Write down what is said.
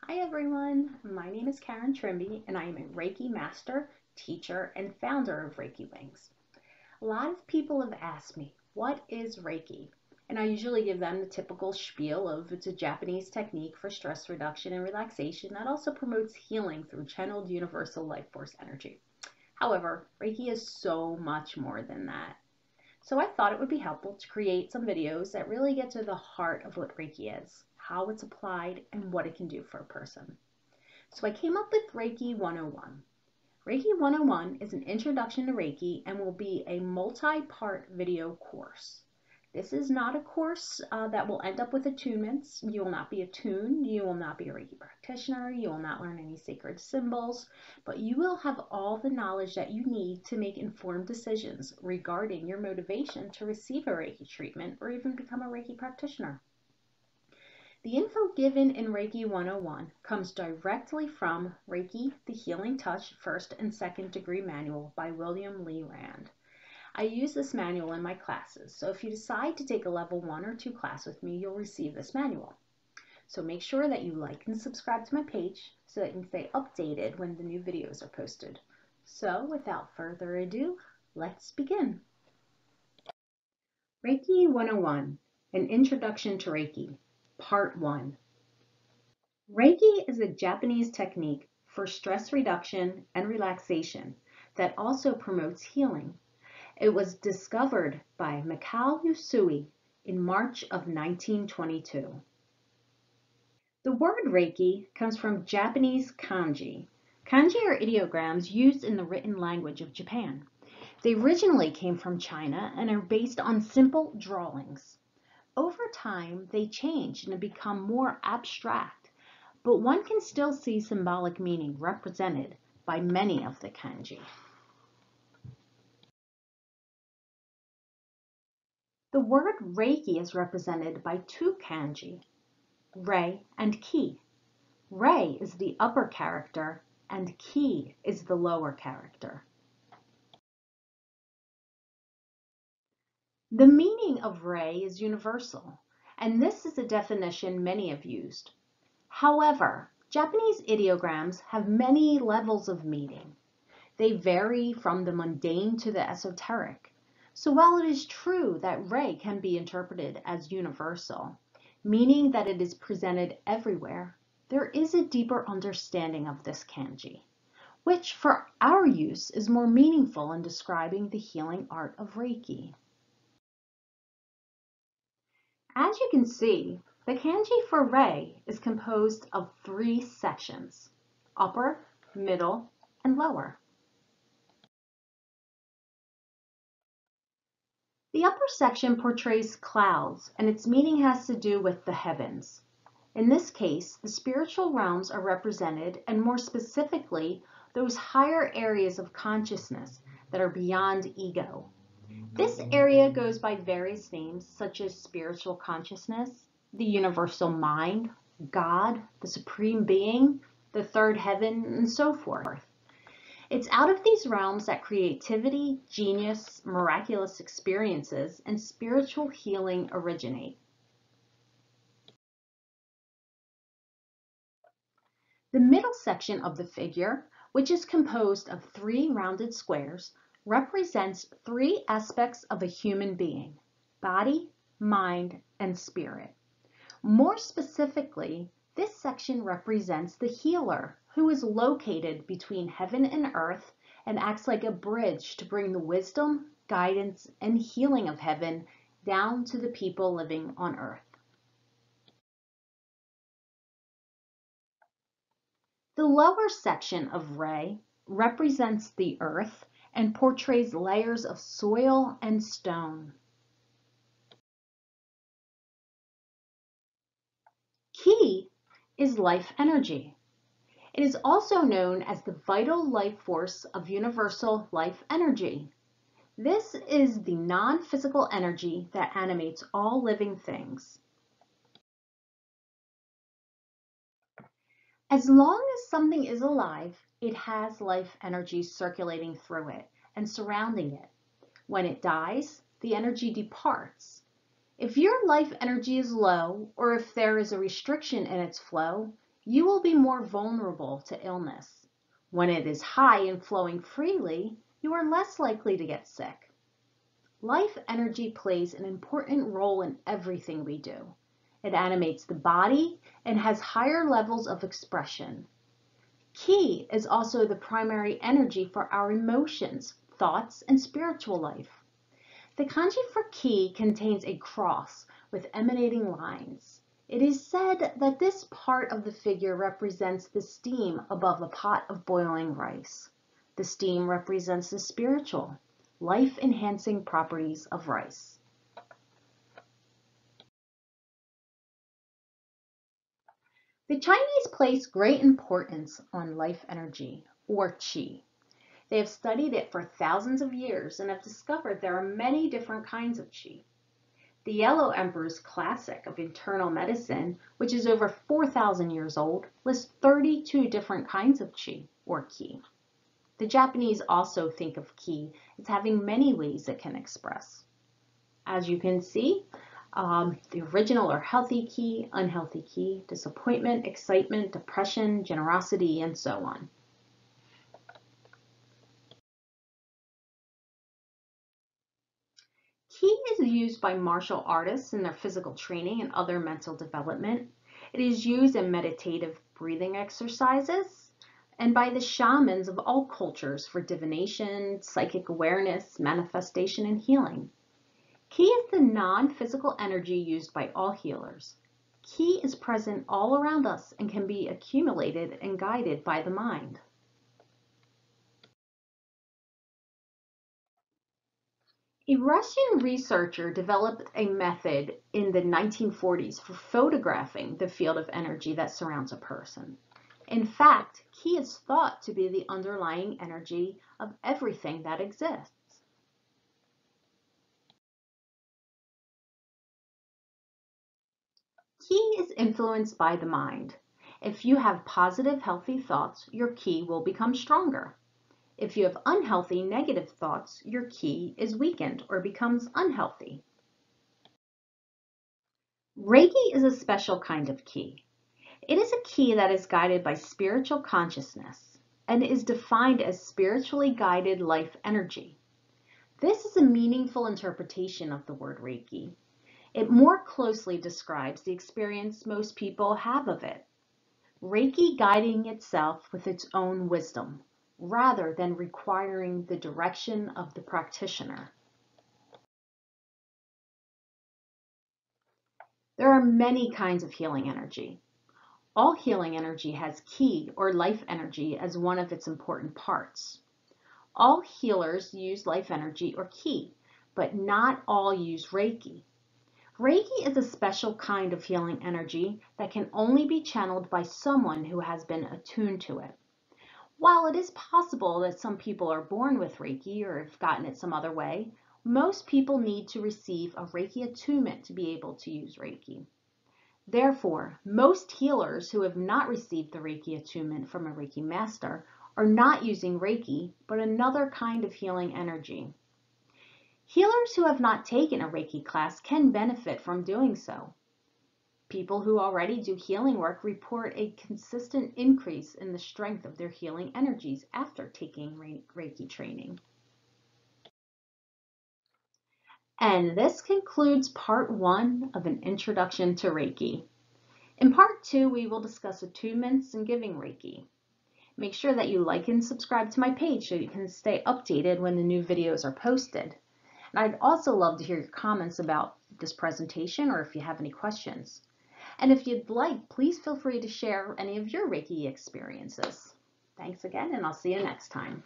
Hi everyone, my name is Karen Trimby and I am a Reiki master, teacher, and founder of Reiki Wings. A lot of people have asked me, what is Reiki? And I usually give them the typical spiel of it's a Japanese technique for stress reduction and relaxation that also promotes healing through channeled universal life force energy. However, Reiki is so much more than that. So I thought it would be helpful to create some videos that really get to the heart of what Reiki is, how it's applied, and what it can do for a person. So I came up with Reiki 101. Reiki 101 is an introduction to Reiki and will be a multi-part video course. This is not a course that will end up with attunements. You will not be attuned. You will not be a Reiki practitioner. You will not learn any sacred symbols, but you will have all the knowledge that you need to make informed decisions regarding your motivation to receive a Reiki treatment or even become a Reiki practitioner. The info given in Reiki 101 comes directly from Reiki, the Healing Touch First and Second Degree Manual by William Lee Rand. I use this manual in my classes, so if you decide to take a level 1 or 2 class with me, you'll receive this manual. So make sure that you like and subscribe to my page so that you can stay updated when the new videos are posted. So without further ado, let's begin. Reiki 101, an introduction to Reiki, Part 1. Reiki is a Japanese technique for stress reduction and relaxation that also promotes healing. It was discovered by Mikao Usui in March of 1922. The word Reiki comes from Japanese kanji. Kanji are ideograms used in the written language of Japan. They originally came from China and are based on simple drawings. Over time, they changed and have become more abstract, but one can still see symbolic meaning represented by many of the kanji. The word Reiki is represented by two kanji, Rei and Ki. Rei is the upper character and Ki is the lower character. The meaning of Rei is universal, and this is a definition many have used. However, Japanese ideograms have many levels of meaning. They vary from the mundane to the esoteric. So while it is true that Rei can be interpreted as universal, meaning that it is presented everywhere, there is a deeper understanding of this kanji, which for our use is more meaningful in describing the healing art of Reiki. As you can see, the kanji for Rei is composed of 3 sections, upper, middle, and lower. The upper section portrays clouds, and its meaning has to do with the heavens. In this case, the spiritual realms are represented, and more specifically, those higher areas of consciousness that are beyond ego. This area goes by various names, such as spiritual consciousness, the universal mind, God, the supreme being, the third heaven, and so forth. It's out of these realms that creativity, genius, miraculous experiences, and spiritual healing originate. The middle section of the figure, which is composed of 3 rounded squares, represents 3 aspects of a human being: body, mind, and spirit. More specifically, this section represents the healer, who is located between heaven and earth and acts like a bridge to bring the wisdom, guidance, and healing of heaven down to the people living on earth. The lower section of Rei represents the earth and portrays layers of soil and stone. Ki is life energy. It is also known as the vital life force of universal life energy. This is the non-physical energy that animates all living things. As long as something is alive, it has life energy circulating through it and surrounding it. When it dies, the energy departs. If your life energy is low, or if there is a restriction in its flow, you will be more vulnerable to illness. When it is high and flowing freely, you are less likely to get sick. Life energy plays an important role in everything we do. It animates the body and has higher levels of expression. Ki is also the primary energy for our emotions, thoughts, and spiritual life. The kanji for Ki contains a cross with emanating lines. It is said that this part of the figure represents the steam above a pot of boiling rice. The steam represents the spiritual, life-enhancing properties of rice. The Chinese place great importance on life energy, or qi. They have studied it for thousands of years and have discovered there are many different kinds of qi. The Yellow Emperor's Classic of Internal Medicine, which is over 4,000 years old, lists 32 different kinds of qi, or ki. The Japanese also think of ki as having many ways it can express. As you can see, the original or healthy ki, unhealthy ki, disappointment, excitement, depression, generosity, and so on. Ki is used by martial artists in their physical training and other mental development. It is used in meditative breathing exercises and by the shamans of all cultures for divination, psychic awareness, manifestation, and healing. Ki is the non-physical energy used by all healers. Ki is present all around us and can be accumulated and guided by the mind. A Russian researcher developed a method in the 1940s for photographing the field of energy that surrounds a person. In fact, Ki is thought to be the underlying energy of everything that exists. Ki is influenced by the mind. If you have positive, healthy thoughts, your Ki will become stronger. If you have unhealthy, negative thoughts, your Ki is weakened or becomes unhealthy. Reiki is a special kind of Ki. It is a Ki that is guided by spiritual consciousness and is defined as spiritually guided life energy. This is a meaningful interpretation of the word Reiki. It more closely describes the experience most people have of it. Reiki guiding itself with its own wisdom, rather than requiring the direction of the practitioner. There are many kinds of healing energy. All healing energy has Ki, or life energy, as one of its important parts. All healers use life energy or Ki, but not all use Reiki. Reiki is a special kind of healing energy that can only be channeled by someone who has been attuned to it. While it is possible that some people are born with Reiki or have gotten it some other way, most people need to receive a Reiki attunement to be able to use Reiki. Therefore, most healers who have not received the Reiki attunement from a Reiki master are not using Reiki, but another kind of healing energy. Healers who have not taken a Reiki class can benefit from doing so. People who already do healing work report a consistent increase in the strength of their healing energies after taking Reiki training. And this concludes part 1 of an introduction to Reiki. In part 2, we will discuss attunements and giving Reiki. Make sure that you like and subscribe to my page so you can stay updated when the new videos are posted. And I'd also love to hear your comments about this presentation or if you have any questions. And if you'd like, please feel free to share any of your Reiki experiences. Thanks again, and I'll see you next time.